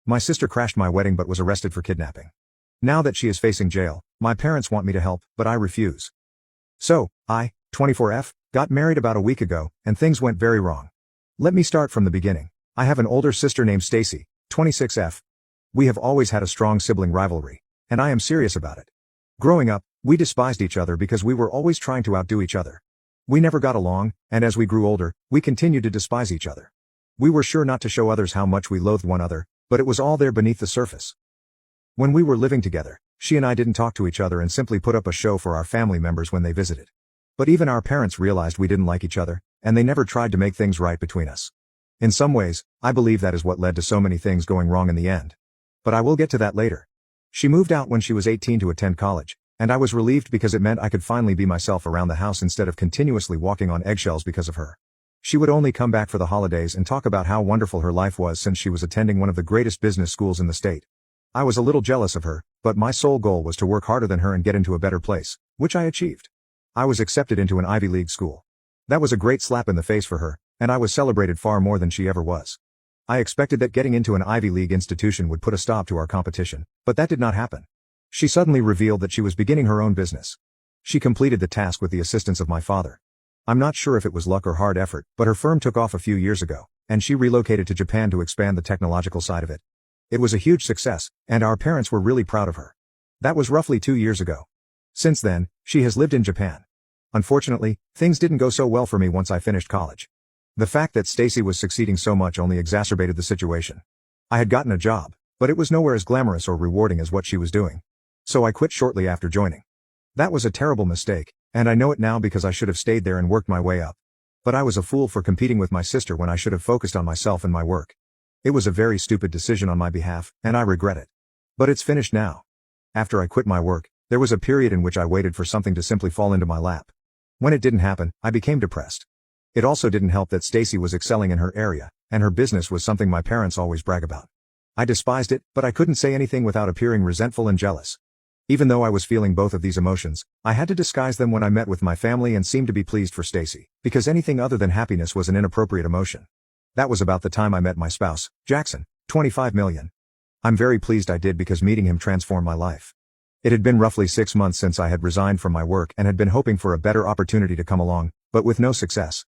My sister crashed my wedding but was arrested for kidnapping. Now that she is facing jail, my parents want me to help, but I refuse. So, I, 24F, got married about a week ago, and things went very wrong. Let me start from the beginning. I have an older sister named Stacy, 26F. We have always had a strong sibling rivalry, and I am serious about it. Growing up, we despised each other because we were always trying to outdo each other. We never got along, and as we grew older, we continued to despise each other. We were sure not to show others how much we loathed one another, but it was all there beneath the surface. When we were living together, she and I didn't talk to each other and simply put up a show for our family members when they visited. But even our parents realized we didn't like each other, and they never tried to make things right between us. In some ways, I believe that is what led to so many things going wrong in the end. But I will get to that later. She moved out when she was 18 to attend college, and I was relieved because it meant I could finally be myself around the house instead of continuously walking on eggshells because of her. She would only come back for the holidays and talk about how wonderful her life was since she was attending one of the greatest business schools in the state. I was a little jealous of her, but my sole goal was to work harder than her and get into a better place, which I achieved. I was accepted into an Ivy League school. That was a great slap in the face for her, and I was celebrated far more than she ever was. I expected that getting into an Ivy League institution would put a stop to our competition, but that did not happen. She suddenly revealed that she was beginning her own business. She completed the task with the assistance of my father. I'm not sure if it was luck or hard effort, but her firm took off a few years ago, and she relocated to Japan to expand the technological side of it. It was a huge success, and our parents were really proud of her. That was roughly 2 years ago. Since then, she has lived in Japan. Unfortunately, things didn't go so well for me once I finished college. The fact that Stacy was succeeding so much only exacerbated the situation. I had gotten a job, but it was nowhere as glamorous or rewarding as what she was doing. So I quit shortly after joining. That was a terrible mistake, and I know it now because I should have stayed there and worked my way up. But I was a fool for competing with my sister when I should have focused on myself and my work. It was a very stupid decision on my behalf, and I regret it. But it's finished now. After I quit my work, there was a period in which I waited for something to simply fall into my lap. When it didn't happen, I became depressed. It also didn't help that Stacy was excelling in her area, and her business was something my parents always brag about. I despised it, but I couldn't say anything without appearing resentful and jealous. Even though I was feeling both of these emotions, I had to disguise them when I met with my family and seemed to be pleased for Stacy, because anything other than happiness was an inappropriate emotion. That was about the time I met my spouse, Jackson, 25 million. I'm very pleased I did because meeting him transformed my life. It had been roughly 6 months since I had resigned from my work and had been hoping for a better opportunity to come along, but with no success.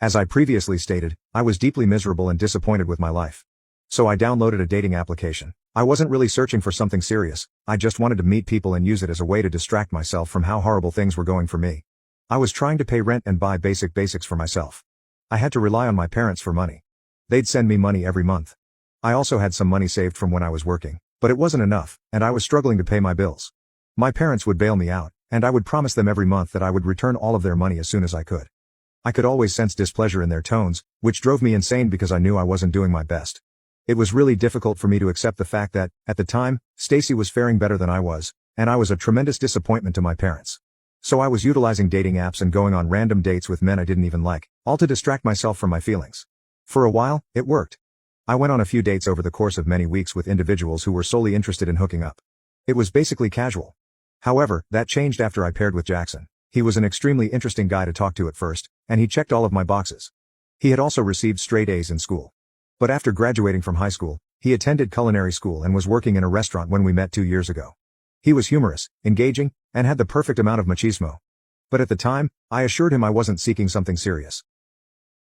As I previously stated, I was deeply miserable and disappointed with my life. So I downloaded a dating application. I wasn't really searching for something serious, I just wanted to meet people and use it as a way to distract myself from how horrible things were going for me. I was trying to pay rent and buy basics for myself. I had to rely on my parents for money. They'd send me money every month. I also had some money saved from when I was working, but it wasn't enough, and I was struggling to pay my bills. My parents would bail me out, and I would promise them every month that I would return all of their money as soon as I could. I could always sense displeasure in their tones, which drove me insane because I knew I wasn't doing my best. It was really difficult for me to accept the fact that, at the time, Stacy was faring better than I was, and I was a tremendous disappointment to my parents. So I was utilizing dating apps and going on random dates with men I didn't even like, all to distract myself from my feelings. For a while, it worked. I went on a few dates over the course of many weeks with individuals who were solely interested in hooking up. It was basically casual. However, that changed after I paired with Jackson. He was an extremely interesting guy to talk to at first, and he checked all of my boxes. He had also received straight A's in school. But after graduating from high school, he attended culinary school and was working in a restaurant when we met 2 years ago. He was humorous, engaging, and had the perfect amount of machismo. But at the time, I assured him I wasn't seeking something serious.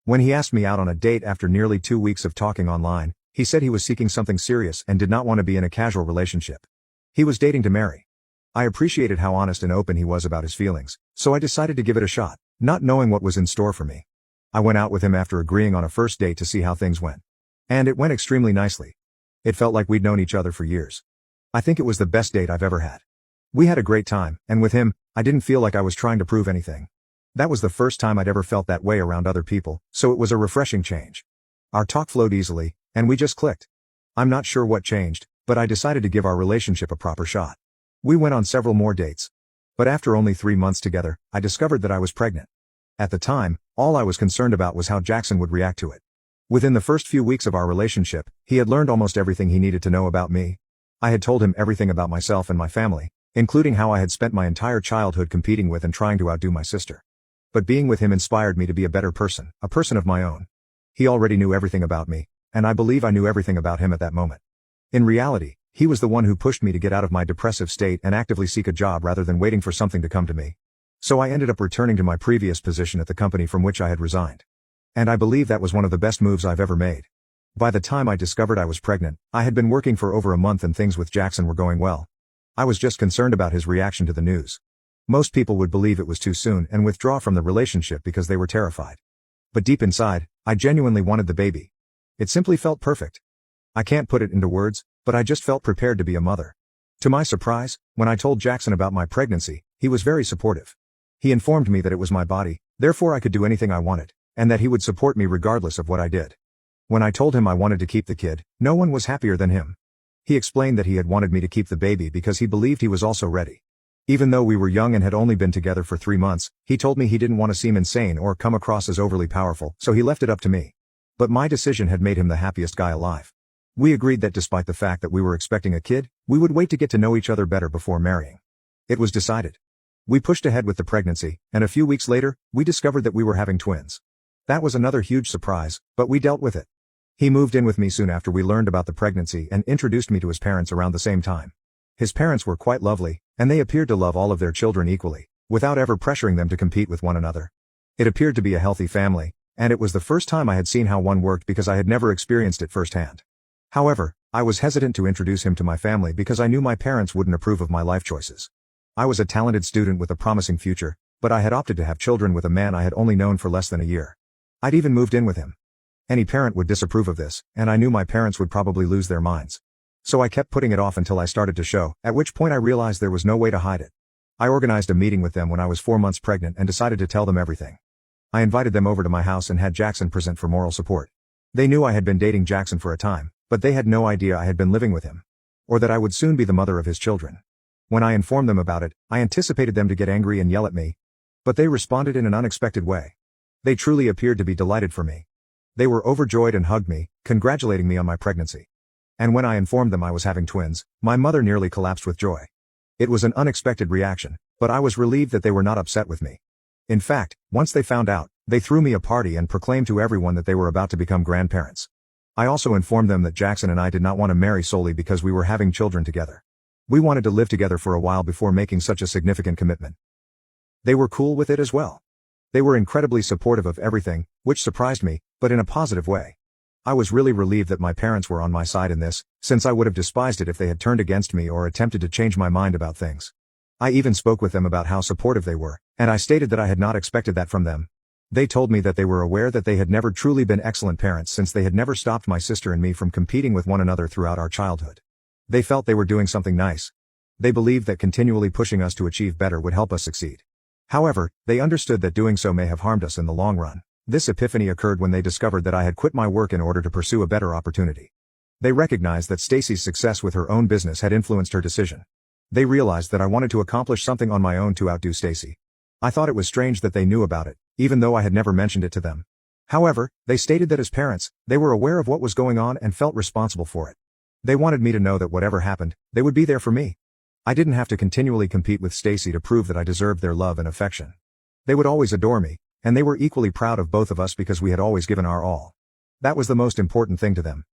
When he asked me out on a date after nearly 2 weeks of talking online, he said he was seeking something serious and did not want to be in a casual relationship. He was dating to marry. I appreciated how honest and open he was about his feelings, so I decided to give it a shot, not knowing what was in store for me. I went out with him after agreeing on a first date to see how things went. And it went extremely nicely. It felt like we'd known each other for years. I think it was the best date I've ever had. We had a great time, and with him, I didn't feel like I was trying to prove anything. That was the first time I'd ever felt that way around other people, so it was a refreshing change. Our talk flowed easily, and we just clicked. I'm not sure what changed, but I decided to give our relationship a proper shot. We went on several more dates. But after only 3 months together, I discovered that I was pregnant. At the time, all I was concerned about was how Jackson would react to it. Within the first few weeks of our relationship, he had learned almost everything he needed to know about me. I had told him everything about myself and my family, including how I had spent my entire childhood competing with and trying to outdo my sister. But being with him inspired me to be a better person, a person of my own. He already knew everything about me, and I believe I knew everything about him at that moment. In reality, he was the one who pushed me to get out of my depressive state and actively seek a job rather than waiting for something to come to me. So I ended up returning to my previous position at the company from which I had resigned. And I believe that was one of the best moves I've ever made. By the time I discovered I was pregnant, I had been working for over a month and things with Jackson were going well. I was just concerned about his reaction to the news. Most people would believe it was too soon and withdraw from the relationship because they were terrified. But deep inside, I genuinely wanted the baby. It simply felt perfect. I can't put it into words, but I just felt prepared to be a mother. To my surprise, when I told Jackson about my pregnancy, he was very supportive. He informed me that it was my body, therefore I could do anything I wanted, and that he would support me regardless of what I did. When I told him I wanted to keep the kid, no one was happier than him. He explained that he had wanted me to keep the baby because he believed he was also ready. Even though we were young and had only been together for 3 months, he told me he didn't want to seem insane or come across as overly powerful, so he left it up to me. But my decision had made him the happiest guy alive. We agreed that despite the fact that we were expecting a kid, we would wait to get to know each other better before marrying. It was decided. We pushed ahead with the pregnancy, and a few weeks later, we discovered that we were having twins. That was another huge surprise, but we dealt with it. He moved in with me soon after we learned about the pregnancy and introduced me to his parents around the same time. His parents were quite lovely, and they appeared to love all of their children equally, without ever pressuring them to compete with one another. It appeared to be a healthy family, and it was the first time I had seen how one worked because I had never experienced it firsthand. However, I was hesitant to introduce him to my family because I knew my parents wouldn't approve of my life choices. I was a talented student with a promising future, but I had opted to have children with a man I had only known for less than a year. I'd even moved in with him. Any parent would disapprove of this, and I knew my parents would probably lose their minds. So I kept putting it off until I started to show, at which point I realized there was no way to hide it. I organized a meeting with them when I was 4 months pregnant and decided to tell them everything. I invited them over to my house and had Jackson present for moral support. They knew I had been dating Jackson for a time, but they had no idea I had been living with him. Or that I would soon be the mother of his children. When I informed them about it, I anticipated them to get angry and yell at me. But they responded in an unexpected way. They truly appeared to be delighted for me. They were overjoyed and hugged me, congratulating me on my pregnancy. And when I informed them I was having twins, my mother nearly collapsed with joy. It was an unexpected reaction, but I was relieved that they were not upset with me. In fact, once they found out, they threw me a party and proclaimed to everyone that they were about to become grandparents. I also informed them that Jackson and I did not want to marry solely because we were having children together. We wanted to live together for a while before making such a significant commitment. They were cool with it as well. They were incredibly supportive of everything, which surprised me, but in a positive way. I was really relieved that my parents were on my side in this, since I would have despised it if they had turned against me or attempted to change my mind about things. I even spoke with them about how supportive they were, and I stated that I had not expected that from them. They told me that they were aware that they had never truly been excellent parents since they had never stopped my sister and me from competing with one another throughout our childhood. They felt they were doing something nice. They believed that continually pushing us to achieve better would help us succeed. However, they understood that doing so may have harmed us in the long run. This epiphany occurred when they discovered that I had quit my work in order to pursue a better opportunity. They recognized that Stacy's success with her own business had influenced her decision. They realized that I wanted to accomplish something on my own to outdo Stacy. I thought it was strange that they knew about it, even though I had never mentioned it to them. However, they stated that as parents, they were aware of what was going on and felt responsible for it. They wanted me to know that whatever happened, they would be there for me. I didn't have to continually compete with Stacy to prove that I deserved their love and affection. They would always adore me, and they were equally proud of both of us because we had always given our all. That was the most important thing to them.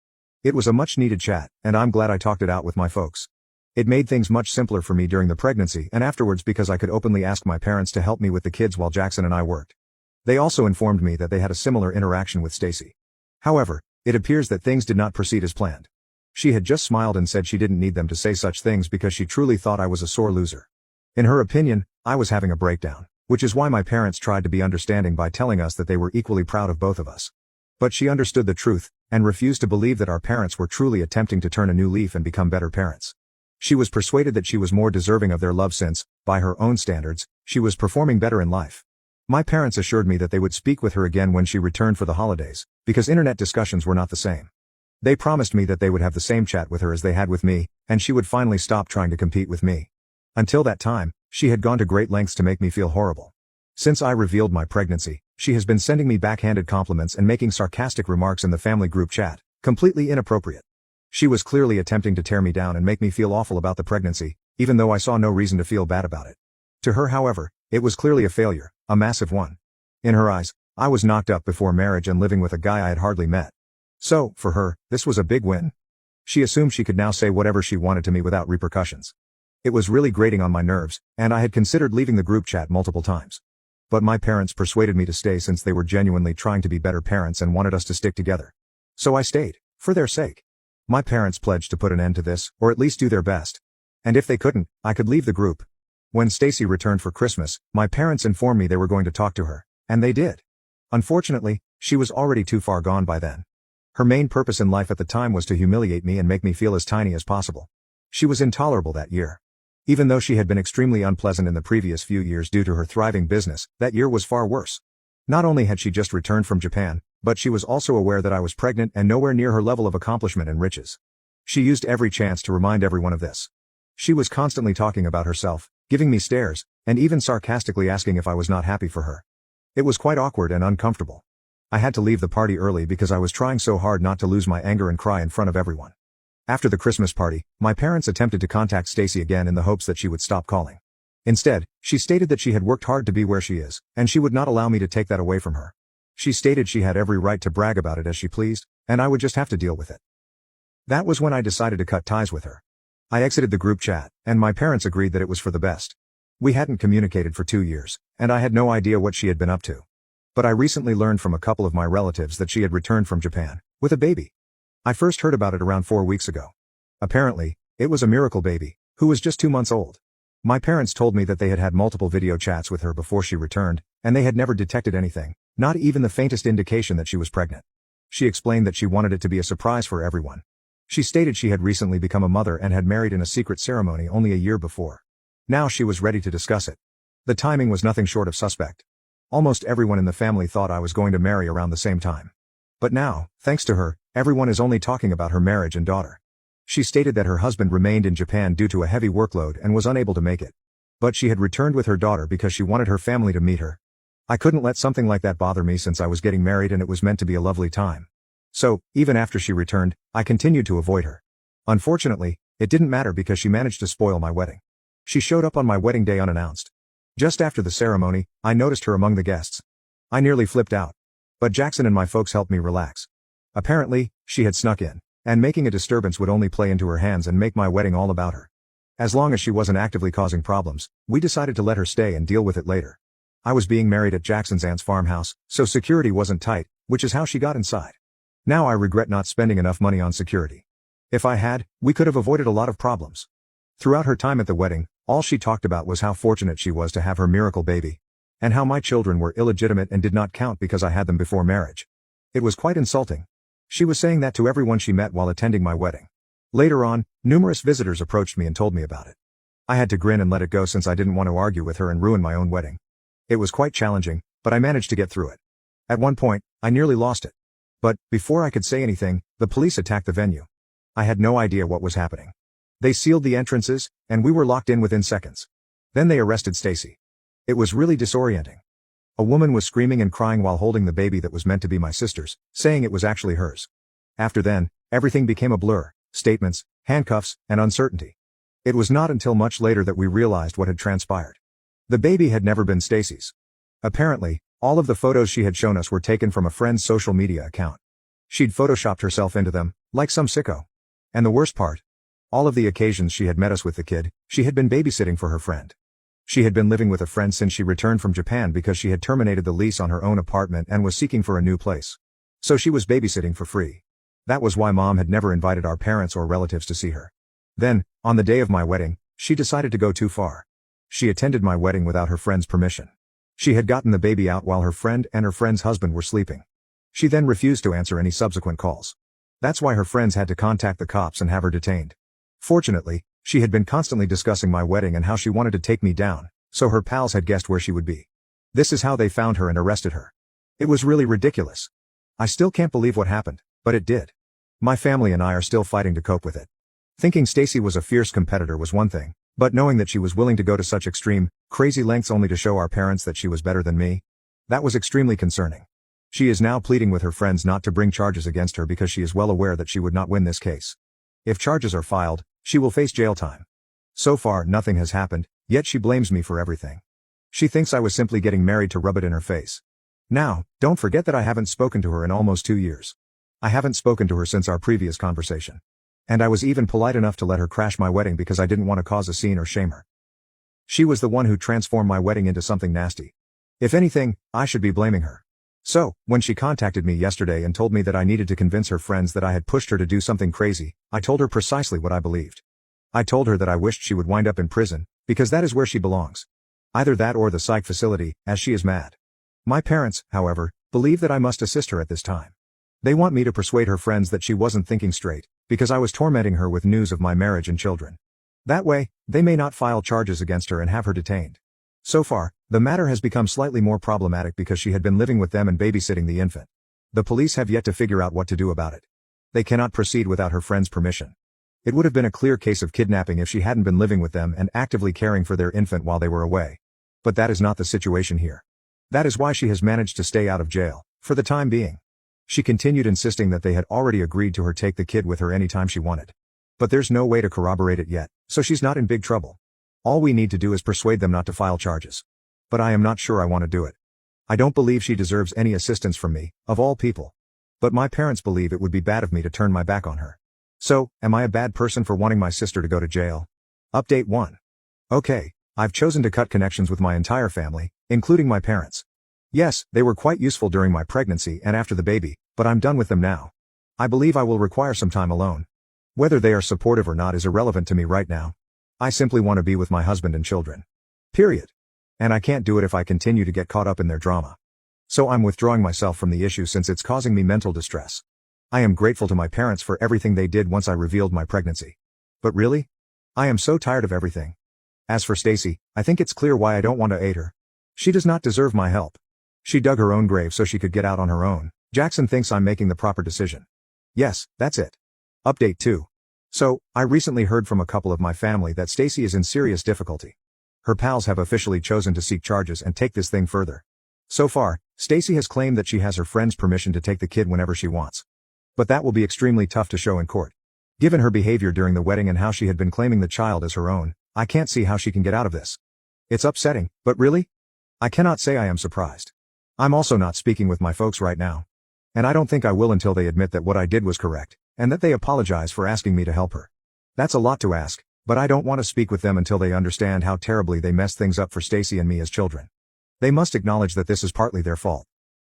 It was a much-needed chat, and I'm glad I talked it out with my folks. It made things much simpler for me during the pregnancy and afterwards because I could openly ask my parents to help me with the kids while Jackson and I worked. They also informed me that they had a similar interaction with Stacy. However, it appears that things did not proceed as planned. She had just smiled and said she didn't need them to say such things because she truly thought I was a sore loser. In her opinion, I was having a breakdown, which is why my parents tried to be understanding by telling us that they were equally proud of both of us. But she understood the truth, and refused to believe that our parents were truly attempting to turn a new leaf and become better parents. She was persuaded that she was more deserving of their love since, by her own standards, she was performing better in life. My parents assured me that they would speak with her again when she returned for the holidays, because internet discussions were not the same. They promised me that they would have the same chat with her as they had with me, and she would finally stop trying to compete with me. Until that time, she had gone to great lengths to make me feel horrible. Since I revealed my pregnancy, she has been sending me backhanded compliments and making sarcastic remarks in the family group chat, completely inappropriate. She was clearly attempting to tear me down and make me feel awful about the pregnancy, even though I saw no reason to feel bad about it. To her, however, it was clearly a failure, a massive one. In her eyes, I was knocked up before marriage and living with a guy I had hardly met. So, for her, this was a big win. She assumed she could now say whatever she wanted to me without repercussions. It was really grating on my nerves, and I had considered leaving the group chat multiple times. But my parents persuaded me to stay since they were genuinely trying to be better parents and wanted us to stick together. So I stayed, for their sake. My parents pledged to put an end to this, or at least do their best. And if they couldn't, I could leave the group. When Stacy returned for Christmas, my parents informed me they were going to talk to her, and they did. Unfortunately, she was already too far gone by then. Her main purpose in life at the time was to humiliate me and make me feel as tiny as possible. She was intolerable that year. Even though she had been extremely unpleasant in the previous few years due to her thriving business, that year was far worse. Not only had she just returned from Japan, but she was also aware that I was pregnant and nowhere near her level of accomplishment and riches. She used every chance to remind everyone of this. She was constantly talking about herself, giving me stares, and even sarcastically asking if I was not happy for her. It was quite awkward and uncomfortable. I had to leave the party early because I was trying so hard not to lose my anger and cry in front of everyone. After the Christmas party, my parents attempted to contact Stacy again in the hopes that she would stop calling. Instead, she stated that she had worked hard to be where she is, and she would not allow me to take that away from her. She stated she had every right to brag about it as she pleased, and I would just have to deal with it. That was when I decided to cut ties with her. I exited the group chat, and my parents agreed that it was for the best. We hadn't communicated for 2 years, and I had no idea what she had been up to. But I recently learned from a couple of my relatives that she had returned from Japan, with a baby. I first heard about it around 4 weeks ago. Apparently, it was a miracle baby, who was just 2 months old. My parents told me that they had had multiple video chats with her before she returned, and they had never detected anything, not even the faintest indication that she was pregnant. She explained that she wanted it to be a surprise for everyone. She stated she had recently become a mother and had married in a secret ceremony only a year before. Now she was ready to discuss it. The timing was nothing short of suspect. Almost everyone in the family thought I was going to marry around the same time. But now, thanks to her, everyone is only talking about her marriage and daughter. She stated that her husband remained in Japan due to a heavy workload and was unable to make it. But she had returned with her daughter because she wanted her family to meet her. I couldn't let something like that bother me since I was getting married and it was meant to be a lovely time. So, even after she returned, I continued to avoid her. Unfortunately, it didn't matter because she managed to spoil my wedding. She showed up on my wedding day unannounced. Just after the ceremony, I noticed her among the guests. I nearly flipped out. But Jackson and my folks helped me relax. Apparently, she had snuck in, and making a disturbance would only play into her hands and make my wedding all about her. As long as she wasn't actively causing problems, we decided to let her stay and deal with it later. I was being married at Jackson's aunt's farmhouse, so security wasn't tight, which is how she got inside. Now I regret not spending enough money on security. If I had, we could have avoided a lot of problems. Throughout her time at the wedding, all she talked about was how fortunate she was to have her miracle baby. And how my children were illegitimate and did not count because I had them before marriage. It was quite insulting. She was saying that to everyone she met while attending my wedding. Later on, numerous visitors approached me and told me about it. I had to grin and let it go since I didn't want to argue with her and ruin my own wedding. It was quite challenging, but I managed to get through it. At one point, I nearly lost it. But, before I could say anything, the police attacked the venue. I had no idea what was happening. They sealed the entrances, and we were locked in within seconds. Then they arrested Stacy. It was really disorienting. A woman was screaming and crying while holding the baby that was meant to be my sister's, saying it was actually hers. After then, everything became a blur, statements, handcuffs, and uncertainty. It was not until much later that we realized what had transpired. The baby had never been Stacy's. Apparently, all of the photos she had shown us were taken from a friend's social media account. She'd photoshopped herself into them, like some sicko. And the worst part? All of the occasions she had met us with the kid, she had been babysitting for her friend. She had been living with a friend since she returned from Japan because she had terminated the lease on her own apartment and was seeking for a new place. So she was babysitting for free. That was why Mom had never invited our parents or relatives to see her. Then, on the day of my wedding, she decided to go too far. She attended my wedding without her friend's permission. She had gotten the baby out while her friend and her friend's husband were sleeping. She then refused to answer any subsequent calls. That's why her friends had to contact the cops and have her detained. Fortunately, she had been constantly discussing my wedding and how she wanted to take me down, so her pals had guessed where she would be. This is how they found her and arrested her. It was really ridiculous. I still can't believe what happened, but it did. My family and I are still fighting to cope with it. Thinking Stacy was a fierce competitor was one thing, but knowing that she was willing to go to such extreme, crazy lengths only to show our parents that she was better than me, that was extremely concerning. She is now pleading with her friends not to bring charges against her because she is well aware that she would not win this case. If charges are filed, she will face jail time. So far, nothing has happened, yet she blames me for everything. She thinks I was simply getting married to rub it in her face. Now, don't forget that I haven't spoken to her in almost 2 years. I haven't spoken to her since our previous conversation. And I was even polite enough to let her crash my wedding because I didn't want to cause a scene or shame her. She was the one who transformed my wedding into something nasty. If anything, I should be blaming her. So, when she contacted me yesterday and told me that I needed to convince her friends that I had pushed her to do something crazy, I told her precisely what I believed. I told her that I wished she would wind up in prison, because that is where she belongs. Either that or the psych facility, as she is mad. My parents, however, believe that I must assist her at this time. They want me to persuade her friends that she wasn't thinking straight, because I was tormenting her with news of my marriage and children. That way, they may not file charges against her and have her detained. So far, the matter has become slightly more problematic because she had been living with them and babysitting the infant. The police have yet to figure out what to do about it. They cannot proceed without her friend's permission. It would have been a clear case of kidnapping if she hadn't been living with them and actively caring for their infant while they were away. But that is not the situation here. That is why she has managed to stay out of jail, for the time being. She continued insisting that they had already agreed to her take the kid with her anytime she wanted. But there's no way to corroborate it yet, so she's not in big trouble. All we need to do is persuade them not to file charges. But I am not sure I want to do it. I don't believe she deserves any assistance from me, of all people. But my parents believe it would be bad of me to turn my back on her. So, am I a bad person for wanting my sister to go to jail? Update 1. Okay, I've chosen to cut connections with my entire family, including my parents. Yes, they were quite useful during my pregnancy and after the baby, but I'm done with them now. I believe I will require some time alone. Whether they are supportive or not is irrelevant to me right now. I simply want to be with my husband and children. Period. And I can't do it if I continue to get caught up in their drama. So I'm withdrawing myself from the issue since it's causing me mental distress. I am grateful to my parents for everything they did once I revealed my pregnancy. But really? I am so tired of everything. As for Stacy, I think it's clear why I don't want to aid her. She does not deserve my help. She dug her own grave so she could get out on her own. Jackson thinks I'm making the proper decision. Yes, that's it. Update 2. So, I recently heard from a couple of my family that Stacy is in serious difficulty. Her pals have officially chosen to seek charges and take this thing further. So far, Stacy has claimed that she has her friend's permission to take the kid whenever she wants. But that will be extremely tough to show in court. Given her behavior during the wedding and how she had been claiming the child as her own, I can't see how she can get out of this. It's upsetting, but really? I cannot say I am surprised. I'm also not speaking with my folks right now. And I don't think I will until they admit that what I did was correct, and that they apologize for asking me to help her. That's a lot to ask, but I don't want to speak with them until they understand how terribly they messed things up for Stacy and me as children. They must acknowledge that this is partly their fault.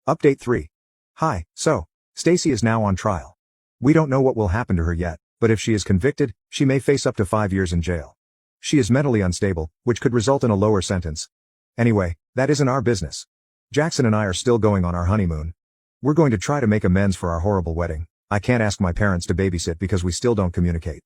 Update 3. Hi, so, Stacy is now on trial. We don't know what will happen to her yet, but if she is convicted, she may face up to 5 years in jail. She is mentally unstable, which could result in a lower sentence. Anyway, that isn't our business. Jackson and I are still going on our honeymoon. We're going to try to make amends for our horrible wedding. I can't ask my parents to babysit because we still don't communicate.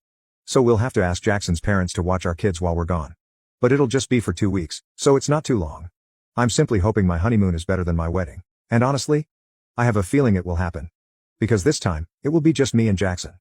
So we'll have to ask Jackson's parents to watch our kids while we're gone. But it'll just be for 2 weeks, so it's not too long. I'm simply hoping my honeymoon is better than my wedding. And honestly, I have a feeling it will happen. Because this time, it will be just me and Jackson.